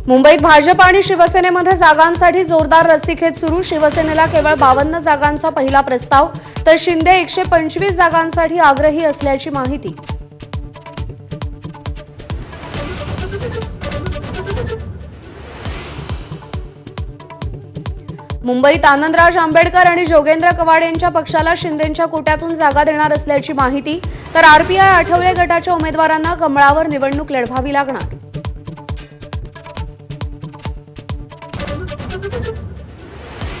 मुंबईत भाजप आणि शिवसेनेमध्ये जागांसाठी जोरदार रस्सीखेच सुरू. शिवसेनेला केवळ 52 जागांचा पहिला प्रस्ताव, तर शिंदे 125 जागांसाठी आग्रही असल्याची माहिती. मुंबईत आनंदराज आंबेडकर आणि जोगेंद्र कवाड यांच्या पक्षाला शिंदेंच्या कोट्यातून जागा देणार असल्याची माहिती. तर आरपीआय आठवले गटाच्या उमेदवारांना कमळावर निवडणूक लढवावी लागणार.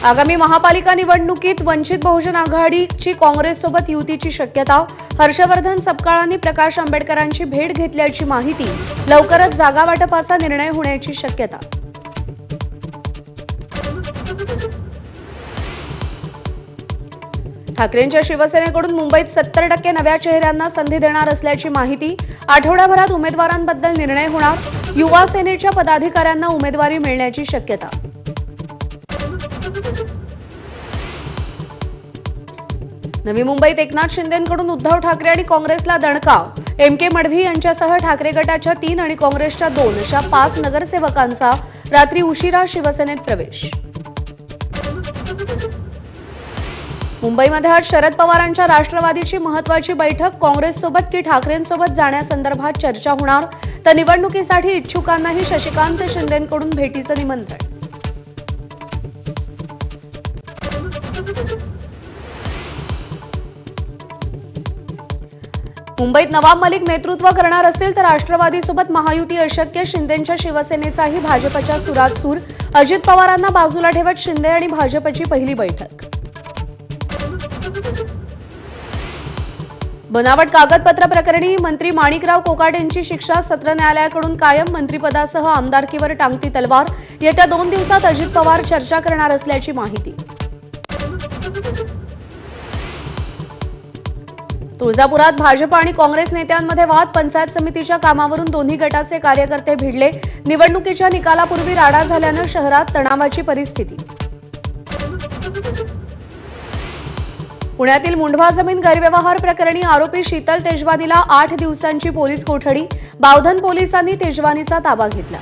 आगामी महापालिका निवडणुकीत वंचित बहुजन आघाडीची काँग्रेससोबत युतीची शक्यता. हर्षवर्धन सपकाळांनी प्रकाश आंबेडकरांची भेट घेतल्याची माहिती. लवकरच जागा वाटपाचा निर्णय होण्याची शक्यता. ठाकरेंच्या शिवसेनेकडून मुंबईत 70% नव्या चेहऱ्यांना संधी देणार असल्याची माहिती. आठवड्याभरात उमेदवारांबद्दल निर्णय होणार. युवा सेनेच्या पदाधिकाऱ्यांना उमेदवारी मिळण्याची शक्यता. नवी मुंबईत एकनाथ शिंदेंकडून उद्धव ठाकरे आणि काँग्रेसला दणका. एम.के. मडवी यांच्यासह ठाकरे गटाच्या 3 आणि काँग्रेसच्या 2 अशा 5 नगरसेवकांचा रात्री उशिरा शिवसेनेत प्रवेश. मुंबईमध्ये आज शरद पवारांच्या राष्ट्रवादीची महत्त्वाची बैठक. काँग्रेससोबत की ठाकरेंसोबत जाण्यासंदर्भात चर्चा होणार. तर निवडणुकीसाठी इच्छुकांनाही शशिकांत शिंदेंकडून भेटीचं निमंत्रण. मुंबईत नवाब मलिक नेतृत्व करणार असतील तर राष्ट्रवादीसोबत महायुती अशक्य. शिंदेंच्या शिवसेनेचाही भाजपच्या सुरात सूर. अजित पवारांना बाजूला ठेवत शिंदे आणि भाजपची पहिली बैठक. बनावट कागदपत्र प्रकरणी मंत्री माणिकराव कोकाटेंची शिक्षा. सत्र न्यायालयाकडून कायम. मंत्रिपदासह आमदारकीवर टांगती तलवार. येत्या 2 दिवसात अजित पवार चर्चा करणार असल्याची माहिती. तुळजापुरात भाजप आणि काँग्रेस नेत्यांमध्ये वाद. पंचायत समितीच्या कामावरून दोन्ही गटाचे कार्यकर्ते भिडले. निवडणुकीच्या निकालापूर्वी राडा झाल्यानं शहरात तणावाची परिस्थिती. पुण्यातील मुंढवा जमीन गैरव्यवहार प्रकरणी आरोपी शीतल तेजवानीला 8 दिवसांची पोलीस कोठडी. बावधन पोलिसांनी तेजवानीचा ताबा घेतला.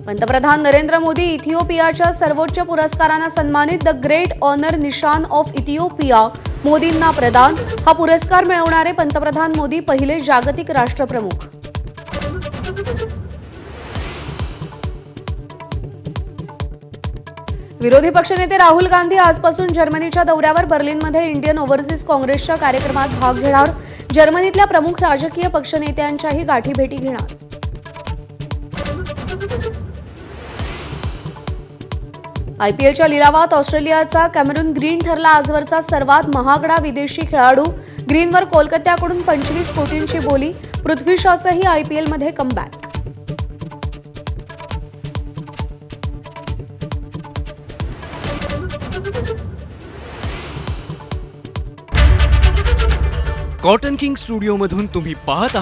पंतप्रधान नरेंद्र मोदी इथिओपियाच्या सर्वोच्च पुरस्कारानं सन्मानित. द ग्रेट ऑनर निशान ऑफ इथिओपिया मोदींना प्रदान. हा पुरस्कार मिळवणारे पंतप्रधान मोदी पहिले जागतिक राष्ट्रप्रमुख. विरोधी पक्षनेते राहुल गांधी आजपासून जर्मनीच्या दौऱ्यावर. बर्लिनमध्ये इंडियन ओव्हरसीज काँग्रेसच्या कार्यक्रमात भाग घेणार. जर्मनीतल्या प्रमुख राजकीय पक्षनेत्यांच्याही गाठीभेटी घेणार. आयपीएलच्या लिलावात ऑस्ट्रेलियाचा कॅमेरून ग्रीन ठरला आजवरचा सर्वात महागडा विदेशी खेळाडू. ग्रीनवर कोलकात्याकडून 25 कोटींची बोली. पृथ्वी शॉचंही आयपीएलमध्ये कमबॅक. कॉटन किंग स्टुडिओमधून तुम्ही पाहत